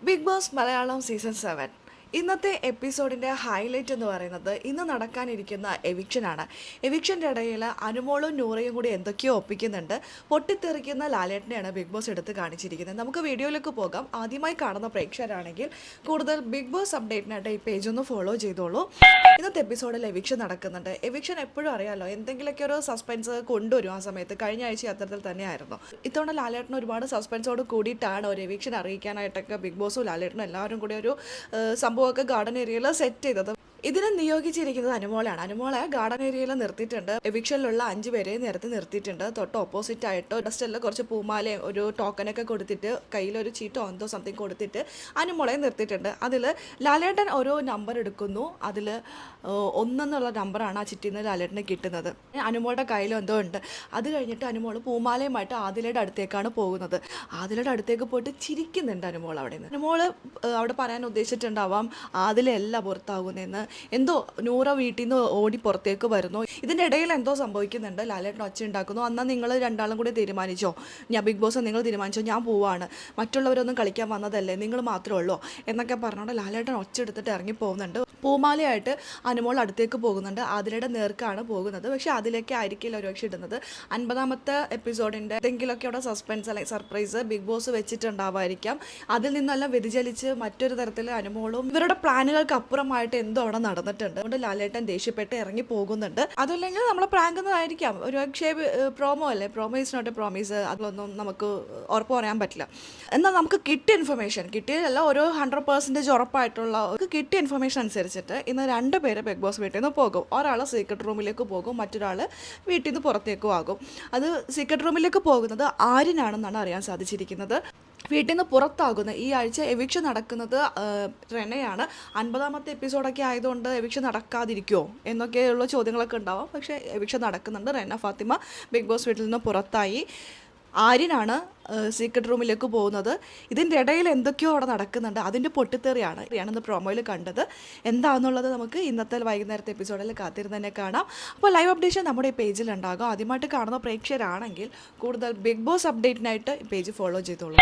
Big boss Malayalam season 7 ഇന്നത്തെ എപ്പിസോഡിൻ്റെ highlight എന്ന് പറയുന്നത് ഇന്ന് നടക്കാനിരിക്കുന്ന എവിക്ഷനാണ്. എവിക്ഷൻ്റെ ഇടയിൽ അനുമോളും നൂറയും കൂടി എന്തൊക്കെയോ ഒപ്പിക്കുന്നുണ്ട്. പൊട്ടിത്തെറിക്കുന്ന ലാലേട്ടനെയാണ് ബിഗ് ബോസ് എടുത്ത് കാണിച്ചിരിക്കുന്നത്. നമുക്ക് വീഡിയോയിലേക്ക് പോകാം. ആദ്യമായി കാണുന്ന പ്രേക്ഷകരാണെങ്കിൽ കൂടുതൽ ബിഗ് ബോസ് അപ്ഡേറ്റിനായിട്ട് ഈ പേജ് ഒന്ന് ഫോളോ ചെയ്തോളൂ. ഇന്നത്തെ എപ്പിസോഡിൽ എവിക്ഷൻ നടക്കുന്നുണ്ട്. എവിക്ഷൻ എപ്പോഴും അറിയാമല്ലോ, എന്തെങ്കിലുമൊക്കെ ഒരു സസ്പെൻസ് കൊണ്ടുവരും. ആ സമയത്ത് കഴിഞ്ഞ ആഴ്ച അത്തരത്തിൽ തന്നെയായിരുന്നു. ഇത്തവണ ലാലേട്ടന് ഒരുപാട് സസ്പെൻസോട് കൂടിയിട്ടാണ് ഒരു എവിക്ഷൻ അറിയിക്കാനായിട്ടൊക്കെ ബിഗ് ബോസും ലാലേട്ടനും എല്ലാവരും കൂടി ഒരു സംഭവമൊക്കെ ഗാർഡൻ ഏരിയയിൽ സെറ്റ് ചെയ്തത്. ഇതിനെ നിയോഗിച്ചിരിക്കുന്നത് അനുമോളാണ്. അനുമോളെ ഗാർഡൻ ഏരിയയിൽ നിർത്തിയിട്ടുണ്ട്. എവിക്ഷനിലുള്ള 5 പേരെ നിരത്തി നിർത്തിയിട്ടുണ്ട്. തൊട്ട് ഓപ്പോസിറ്റ് ആയിട്ട് ഡസ്റ്റലിൽ കുറച്ച് പൂമാലയും ഒരു ടോക്കനൊക്കെ കൊടുത്തിട്ട് കയ്യിലൊരു ചീട്ടോ എന്തോ സംതിങ് കൊടുത്തിട്ട് അനുമോളെ നിർത്തിയിട്ടുണ്ട്. അതിൽ ലാലേട്ടൻ ഓരോ നമ്പർ എടുക്കുന്നു. അതിൽ 1 എന്നുള്ള നമ്പറാണ് ആ ചിറ്റിൽ നിന്ന് ലാലേട്ടന് കിട്ടുന്നത്. അനുമോളുടെ കയ്യിലും എന്തോ ഉണ്ട്. അത് കഴിഞ്ഞിട്ട് അനുമോൾ പൂമാലയുമായിട്ട് ആദിലയുടെ അടുത്തേക്കാണ് പോകുന്നത്. ആദിലയുടെ അടുത്തേക്ക് പോയിട്ട് ചിരിക്കുന്നുണ്ട് അനുമോൾ. അവിടെ നിന്ന് അനുമോൾ അവിടെ പറയാൻ ഉദ്ദേശിച്ചിട്ടുണ്ടാവാം ആദിലല്ല പുറത്താകുന്നതെന്ന്. എന്തോ നൂറ വീട്ടിൽ നിന്ന് ഓടി പുറത്തേക്ക് വരുന്നു. ഇതിൻ്റെ ഇടയിൽ എന്തോ സംഭവിക്കുന്നുണ്ട്. ലാലേട്ടൻ ഒച്ച ഉണ്ടാക്കുന്നു. എന്നാൽ നിങ്ങൾ രണ്ടാളും കൂടി തീരുമാനിച്ചോ, ഞാൻ ബിഗ് ബോസ് നിങ്ങൾ തീരുമാനിച്ചോ, ഞാൻ പോവാണ്, മറ്റുള്ളവരൊന്നും കളിക്കാൻ വന്നതല്ലേ, നിങ്ങൾ മാത്രമേ ഉള്ളൂ എന്നൊക്കെ പറഞ്ഞുകൊണ്ട് ലാലേട്ടൻ ഒച്ച എടുത്തിട്ട് ഇറങ്ങി പോകുന്നുണ്ട്. പൂമാലയായിട്ട് അനുമോൾ അടുത്തേക്ക് പോകുന്നുണ്ട്. അതിലയുടെ നേർക്കാണ് പോകുന്നത്. പക്ഷെ അതിലേക്ക് ആയിരിക്കില്ല ഒരുപക്ഷെ ഇടുന്നത്. 50ാമത്തെ എപ്പിസോഡിൻ്റെ എന്തെങ്കിലുമൊക്കെ അവിടെ സസ്പെൻസ് അല്ലെങ്കിൽ സർപ്രൈസ് ബിഗ് ബോസ് വെച്ചിട്ടുണ്ടാവായിരിക്കാം. അതിൽ നിന്നെല്ലാം വ്യതിചലിച്ച് മറ്റൊരു തരത്തിൽ അനുമോളും ഇവരുടെ പ്ലാനുകൾക്ക് അപ്പുറമായിട്ട് എന്തോ അവിടെ നടന്നിട്ടുണ്ട്. അതുകൊണ്ട് ലാലേട്ടൻ ദേഷ്യപ്പെട്ട് ഇറങ്ങി പോകുന്നുണ്ട്. അതല്ലെങ്കിൽ നമ്മളെ പ്രാങ്കുന്നതായിരിക്കാം. ഒരുപക്ഷെ പ്രോമോ അല്ലേ, promo is not a promise. അതിലൊന്നും നമുക്ക് ഉറപ്പ് പറയാൻ പറ്റില്ല. എന്നാൽ നമുക്ക് കിട്ടിയ ഇൻഫർമേഷൻ, കിട്ടിയതല്ല ഒരു 100% ഉറപ്പായിട്ടുള്ള കിട്ടിയ ഇൻഫർമേഷൻ അനുസരിച്ചിട്ട് ഇന്ന് 2 പേര് ബിഗ് ബോസ് വീട്ടിൽ നിന്ന് പോകും. ഒരാൾ സീക്രട്ട് റൂമിലേക്ക് പോകും, മറ്റൊരാൾ വീട്ടിൽ നിന്ന് പുറത്തേക്കും ആകും. അത് സീക്രട്ട് റൂമിലേക്ക് പോകുന്നത് ആര്യനാണെന്നാണ് അറിയാൻ സാധിച്ചിരിക്കുന്നത്. വീട്ടിൽ നിന്ന് പുറത്താകുന്ന ഈ ആഴ്ച എവിക്ഷൻ നടക്കുന്നത് റെനയാണ്. 50ാമത്തെ എപ്പിസോഡൊക്കെ ആയതുകൊണ്ട് എവിക്ഷൻ നടക്കാതിരിക്കുമോ എന്നൊക്കെയുള്ള ചോദ്യങ്ങളൊക്കെ ഉണ്ടാവാം. പക്ഷേ എവിക്ഷൻ നടക്കുന്നുണ്ട്. റെന ഫാത്തിമ ബിഗ് ബോസ് വീട്ടിൽ നിന്ന് പുറത്തായി. ആര്യനാണ് സീക്രട്ട് റൂമിലേക്ക് പോകുന്നത്. ഇതിൻ്റെ ഇടയിൽ എന്തൊക്കെയോ അവിടെ നടക്കുന്നുണ്ട്. അതിൻ്റെ പൊട്ടിത്തെറിയാണ് ഇന്ന് പ്രൊമോയിൽ കണ്ടത്. എന്താണെന്നുള്ളത് നമുക്ക് ഇന്നത്തെ വൈകുന്നേരത്തെ എപ്പിസോഡിൽ കാത്തിരുന്ന് തന്നെ കാണാം. അപ്പോൾ ലൈവ് അപ്ഡേഷൻ നമ്മുടെ ഈ പേജിൽ ഉണ്ടാകും. ആദ്യമായിട്ട് കാണുന്ന പ്രേക്ഷകരാണെങ്കിൽ കൂടുതൽ ബിഗ് ബോസ് അപ്ഡേറ്റിനായിട്ട് ഈ പേജ് ഫോളോ ചെയ്തോളൂ.